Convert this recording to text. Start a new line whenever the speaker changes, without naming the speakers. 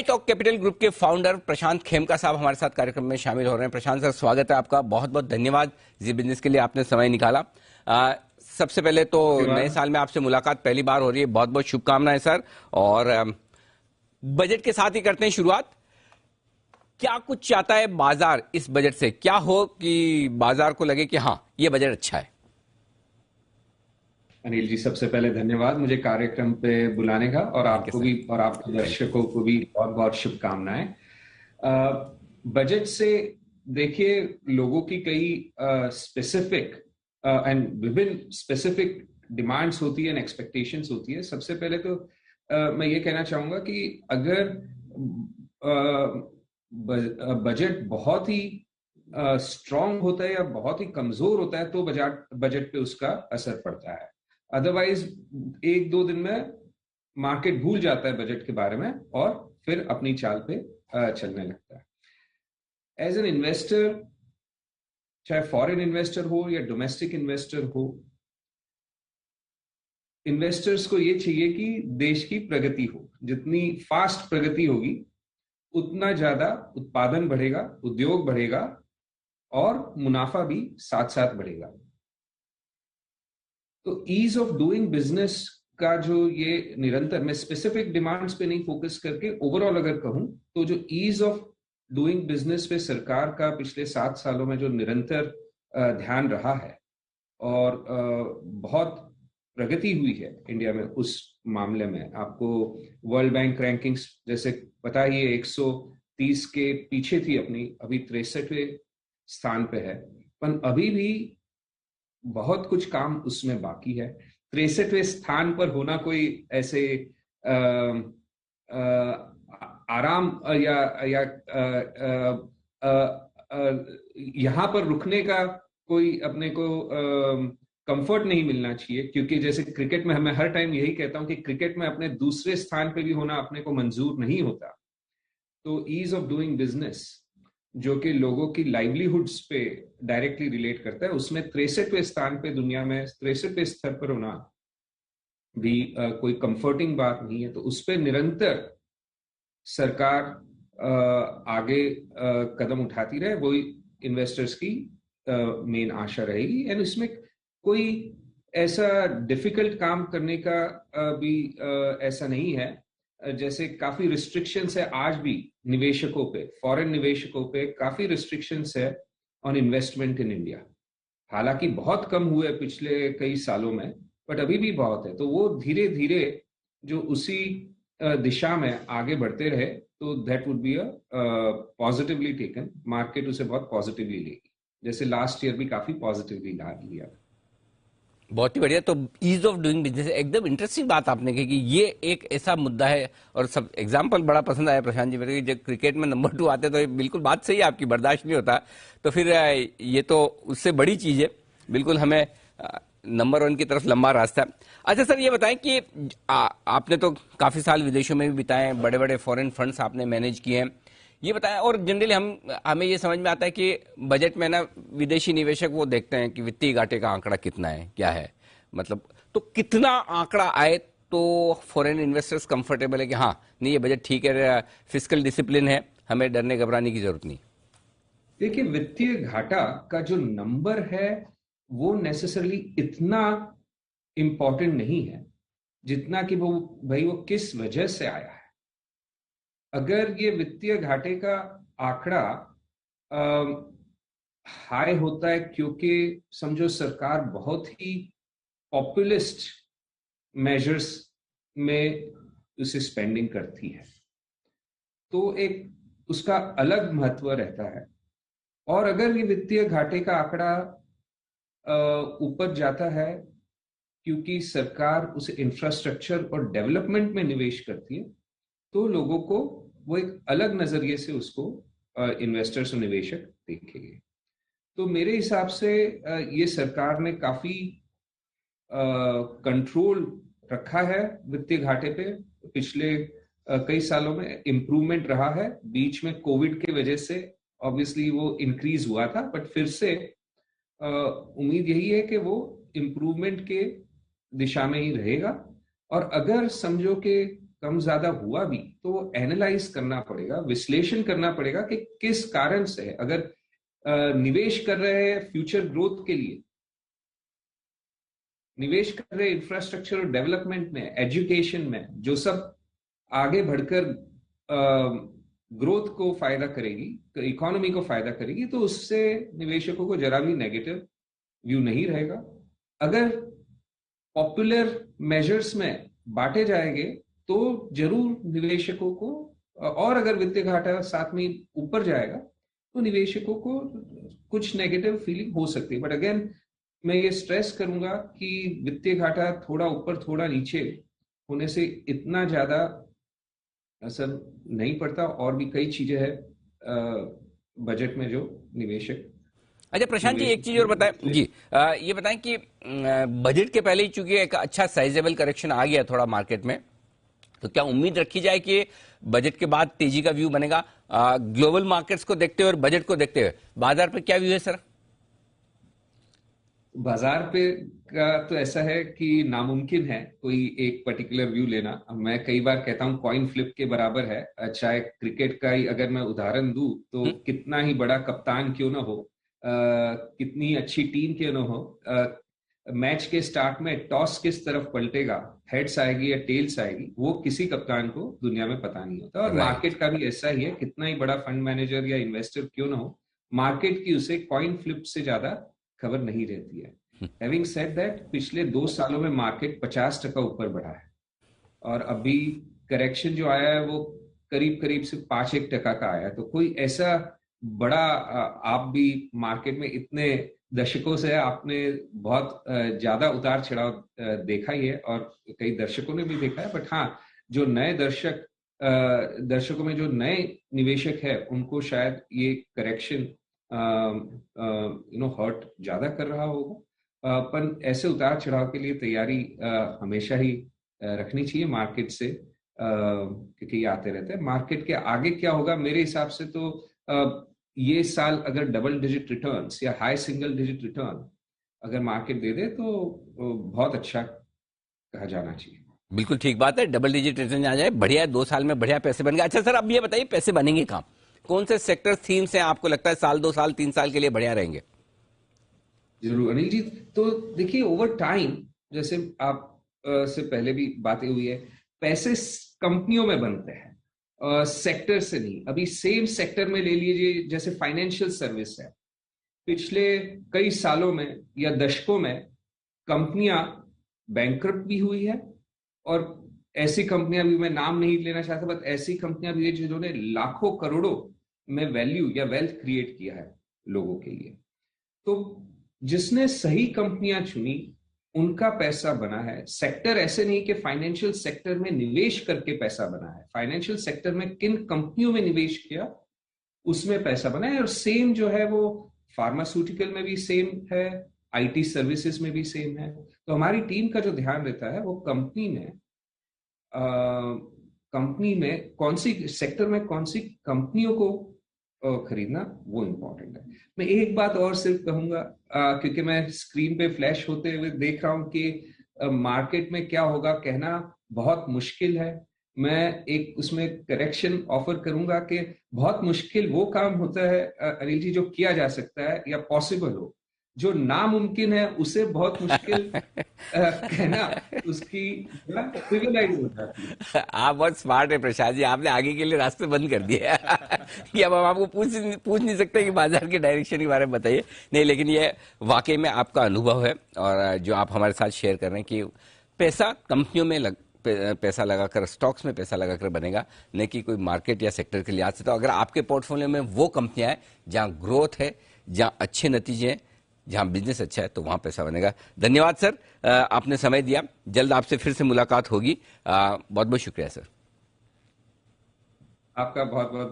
Talk capital group के founder प्रशांत खेमका साहब हमारे साथ कार्यक्रम में शामिल हो रहे हैं। प्रशांत सर, स्वागत है आपका। बहुत बहुत धन्यवाद जी बिजनेस के लिए आपने समय निकाला। सबसे पहले तो नए साल में आपसे मुलाकात पहली बार हो रही है, बहुत बहुत शुभकामनाएं सर। और बजट के साथ ही करते हैं शुरुआत। क्या कुछ चाहता है बाजार इस बजट से? क्या हो कि बाजार को लगे कि हाँ ये बजट अच्छा है?
अनिल जी, सबसे पहले धन्यवाद मुझे कार्यक्रम पे बुलाने का, और आपको भी और आपके दर्शकों को भी बहुत बहुत शुभकामनाएं। बजट से देखिए, लोगों की कई स्पेसिफिक एंड विभिन्न स्पेसिफिक डिमांड्स होती है एंड एक्सपेक्टेशंस होती है। सबसे पहले तो मैं ये कहना चाहूंगा कि अगर बजट बहुत ही स्ट्रांग होता है या बहुत ही कमजोर होता है तो बजट पे उसका असर पड़ता है। अदरवाइज एक दो दिन में मार्केट भूल जाता है बजट के बारे में और फिर अपनी चाल पे चलने लगता है। एज एन इन्वेस्टर, चाहे फॉरेन इन्वेस्टर हो या डोमेस्टिक इन्वेस्टर हो, इन्वेस्टर्स को ये चाहिए कि देश की प्रगति हो। जितनी फास्ट प्रगति होगी उतना ज्यादा उत्पादन बढ़ेगा, उद्योग बढ़ेगा और मुनाफा भी साथ साथ बढ़ेगा। तो ईज ऑफ डूइंग बिजनेस का जो ये निरंतर, मैं स्पेसिफिक डिमांड्स पे नहीं फोकस करके ओवरऑल अगर कहूं तो जो ईज ऑफ डूइंग बिजनेस पे सरकार का पिछले 7 सालों में जो निरंतर ध्यान रहा है और बहुत प्रगति हुई है इंडिया में उस मामले में। आपको वर्ल्ड बैंक रैंकिंग्स जैसे पता ही है, 130 के पीछे थी अपनी, अभी 63वें स्थान पे है। पर अभी भी बहुत कुछ काम उसमें बाकी है। 63वें स्थान पर होना कोई ऐसे आराम या यहाँ पर रुकने का कोई अपने को कंफर्ट नहीं मिलना चाहिए, क्योंकि जैसे क्रिकेट में हमें हर टाइम यही कहता हूं कि क्रिकेट में अपने दूसरे स्थान पे भी होना अपने को मंजूर नहीं होता। तो ईज ऑफ डूइंग बिजनेस जो कि लोगों की लाइवलीहुड्स पे डायरेक्टली रिलेट करता है, उसमें 63वें स्थान पे दुनिया में 63वें स्तर पर होना भी कोई कंफर्टिंग बात नहीं है। तो उस पर निरंतर सरकार आगे कदम उठाती रहे, वही इन्वेस्टर्स की मेन आशा रहेगी। एंड इसमें कोई ऐसा डिफिकल्ट काम करने का भी ऐसा नहीं है। जैसे काफी रिस्ट्रिक्शंस है आज भी निवेशकों पे, फॉरेन निवेशकों पे काफी रिस्ट्रिक्शंस है ऑन इन्वेस्टमेंट इन इंडिया। हालांकि बहुत कम हुए पिछले कई सालों में, बट अभी भी बहुत है। तो वो धीरे धीरे जो उसी दिशा में आगे बढ़ते रहे तो that would be a positively taken. Market उसे बहुत पॉजिटिवली लेगी, जैसे लास्ट ईयर भी काफी पॉजिटिवली लिया।
बहुत ही बढ़िया। तो ईज ऑफ डूइंग बिजनेस, एकदम इंटरेस्टिंग बात आपने कही कि ये एक ऐसा मुद्दा है। और सब एग्जांपल बड़ा पसंद आया प्रशांत जी मेरे, जब क्रिकेट में नंबर 2 आते तो ये बिल्कुल बात सही है आपकी, बर्दाश्त नहीं होता। तो फिर ये तो उससे बड़ी चीज है, बिल्कुल हमें नंबर 1 की तरफ लंबा रास्ता। अच्छा सर, ये बताएं कि आपने तो काफी साल विदेशों में भी बिताए, बड़े बड़े फॉरेन फंड्स आपने मैनेज किए हैं, ये बताया। और जनरली हमें ये समझ में आता है कि बजट में ना विदेशी निवेशक वो देखते हैं कि वित्तीय घाटे का आंकड़ा कितना है, क्या है, मतलब तो कितना आंकड़ा आए तो फॉरेन इन्वेस्टर्स कंफर्टेबल है कि हाँ नहीं ये बजट ठीक है, फिस्कल डिसिप्लिन है, हमें डरने घबराने की जरूरत नहीं।
देखिए, वित्तीय घाटा का जो नंबर है वो नेसेसरली इतना इंपॉर्टेंट नहीं है जितना कि वो किस वजह से आया है। अगर ये वित्तीय घाटे का आंकड़ा हाई होता है क्योंकि समझो सरकार बहुत ही पॉपुलिस्ट मेजर्स में उसे स्पेंडिंग करती है, तो एक उसका अलग महत्व रहता है। और अगर ये वित्तीय घाटे का आंकड़ा ऊपर जाता है क्योंकि सरकार उसे इंफ्रास्ट्रक्चर और डेवलपमेंट में निवेश करती है, तो लोगों को वो एक अलग नजरिए से उसको इन्वेस्टर्स और निवेशक देखेंगे। तो मेरे हिसाब से ये सरकार ने काफी कंट्रोल रखा है वित्तीय घाटे पे। पिछले कई सालों में इम्प्रूवमेंट रहा है। बीच में कोविड के वजह से ऑब्वियसली वो इंक्रीज हुआ था, बट फिर से उम्मीद यही है कि वो इम्प्रूवमेंट के दिशा में ही रहेगा। और अगर समझो कि कम ज्यादा हुआ भी तो एनालाइज करना पड़ेगा, विश्लेषण करना पड़ेगा कि किस कारण से है। अगर निवेश कर रहे हैं फ्यूचर ग्रोथ के लिए, निवेश कर रहे इंफ्रास्ट्रक्चर और डेवलपमेंट में, एजुकेशन में, जो सब आगे बढ़कर ग्रोथ को फायदा करेगी, इकोनॉमी को फायदा करेगी, तो उससे निवेशकों को जरा भी नेगेटिव व्यू नहीं रहेगा। अगर पॉपुलर मेजर्स में बांटे जाएंगे तो जरूर निवेशकों को, और अगर वित्तीय घाटा साथ में ऊपर जाएगा तो निवेशकों को कुछ नेगेटिव फीलिंग हो सकती है। बट अगेन मैं ये स्ट्रेस करूंगा कि वित्तीय घाटा थोड़ा ऊपर थोड़ा नीचे होने से इतना ज्यादा असर नहीं पड़ता, और भी कई चीजें हैं बजट में जो निवेशक
अच्छा प्रशांत जी, एक चीज और बताएं जी, ये बताएं कि बजट के पहले ही चूंकि एक अच्छा साइजेबल करेक्शन आ गया थोड़ा मार्केट में, तो क्या उम्मीद रखी जाए कि बजट के बाद तेजी का व्यू बनेगा? ग्लोबल मार्केट्स को देखते हुए और बजट को देखते हुए बाजार पे क्या व्यू है सर?
बाजार पे का तो ऐसा है कि नामुमकिन है कोई एक पर्टिकुलर व्यू लेना। मैं कई बार कहता हूँ कॉइन फ्लिप के बराबर है। चाहे क्रिकेट का ही अगर मैं उदाहरण दूं तो कितना ही बड़ा कप्तान क्यों ना हो, कितनी अच्छी टीम क्यों ना हो, मैच के स्टार्ट में टॉस किस तरफ पलटेगा, हेड्स आएगी या टेल्स आएगी, वो किसी कप्तान को दुनिया में पता नहीं होता। और मार्केट का भी ऐसा ही है, कितना ही बड़ा फंड मैनेजर या इन्वेस्टर क्यों ना हो, मार्केट की उसे कॉइन फ्लिप से ज्यादा खबर नहीं रहती है। हैविंग सेड दैट, पिछले 2 सालों में मार्केट 50% ऊपर बढ़ा है, और अभी करेक्शन जो आया है वो करीब करीब सिर्फ 5-1% का आया है। तो कोई ऐसा बड़ा, आप भी मार्केट में इतने दशकों से आपने बहुत ज्यादा उतार चढ़ाव देखा ही है, और कई दर्शकों ने भी देखा है। बट हाँ, जो नए दर्शकों में जो नए निवेशक है उनको शायद ये करेक्शन हर्ट ज्यादा कर रहा होगा। पर ऐसे उतार चढ़ाव के लिए तैयारी हमेशा ही रखनी चाहिए मार्केट से, क्योंकि ये आते रहते हैं। मार्केट के आगे क्या होगा, मेरे हिसाब से तो ये साल अगर डबल डिजिट रिटर्न्स या हाई सिंगल डिजिट रिटर्न अगर मार्केट दे दे तो बहुत अच्छा कहा जाना चाहिए।
बिल्कुल ठीक बात है, डबल डिजिट रिटर्न आ जाए, बढ़िया है, 2 साल में बढ़िया पैसे बन गए। अच्छा सर, अब ये बताइए पैसे बनेंगे कहाँ? कौन से सेक्टर थीम्स हैं आपको लगता है साल 2 साल 3 साल के लिए बढ़िया रहेंगे?
जरूर अनिल जी, तो देखिए ओवर टाइम, जैसे आप से पहले भी बातें हुई है, पैसे कंपनियों में बनते हैं, सेक्टर से नहीं। अभी सेम सेक्टर में ले लीजिए, जैसे फाइनेंशियल सर्विस है, पिछले कई सालों में या दशकों में कंपनियां बैंकरप्ट भी हुई है, और ऐसी कंपनियां भी, मैं नाम नहीं लेना चाहता, बट ऐसी कंपनियां भी है जिन्होंने लाखों करोड़ों में वैल्यू या वेल्थ क्रिएट किया है लोगों के लिए। तो जिसने सही कंपनियां चुनी उनका पैसा बना है। सेक्टर ऐसे नहीं कि फाइनेंशियल सेक्टर में निवेश करके पैसा बना है, फाइनेंशियल सेक्टर में किन कंपनियों में निवेश किया उसमें पैसा बना है। और सेम जो है वो फार्मास्यूटिकल में भी सेम है, आईटी सर्विसेज में भी सेम है। तो हमारी टीम का जो ध्यान रहता है वो कंपनी में कौन सी सेक्टर में कौन सी कंपनियों को खरीदना, वो इम्पोर्टेंट है। मैं एक बात और सिर्फ कहूंगा, क्योंकि मैं स्क्रीन पे फ्लैश होते हुए देख रहा हूं कि मार्केट में क्या होगा कहना बहुत मुश्किल है। मैं एक उसमें करेक्शन ऑफर करूंगा कि बहुत मुश्किल वो काम होता है अनिल जी जो किया जा सकता है या पॉसिबल हो, जो नामुमकिन है उसे बहुत मुश्किल कहना, उसकी ट्रिवियलाइज हो जाती है।
आप बहुत स्मार्ट है प्रसाद जी, आपने आगे के लिए रास्ते बंद कर दिए कि अब हम आपको पूछ नहीं सकते कि बाजार के डायरेक्शन के बारे में बताइए। नहीं, लेकिन ये वाकई में आपका अनुभव है, और जो आप हमारे साथ शेयर कर रहे हैं कि पैसा कंपनियों में पैसा लगाकर, स्टॉक्स में पैसा लगाकर बनेगा, न कि कोई मार्केट या सेक्टर के लिहाज से। तो अगर आपके पोर्टफोलियो में वो कंपनियां हैं जहां ग्रोथ है, जहां अच्छे नतीजे हैं, जहां बिजनेस अच्छा है, तो वहां पैसा बनेगा। धन्यवाद सर, आपने समय दिया। जल्द आपसे फिर से मुलाकात होगी। बहुत बहुत शुक्रिया सर।
आपका बहुत बहुत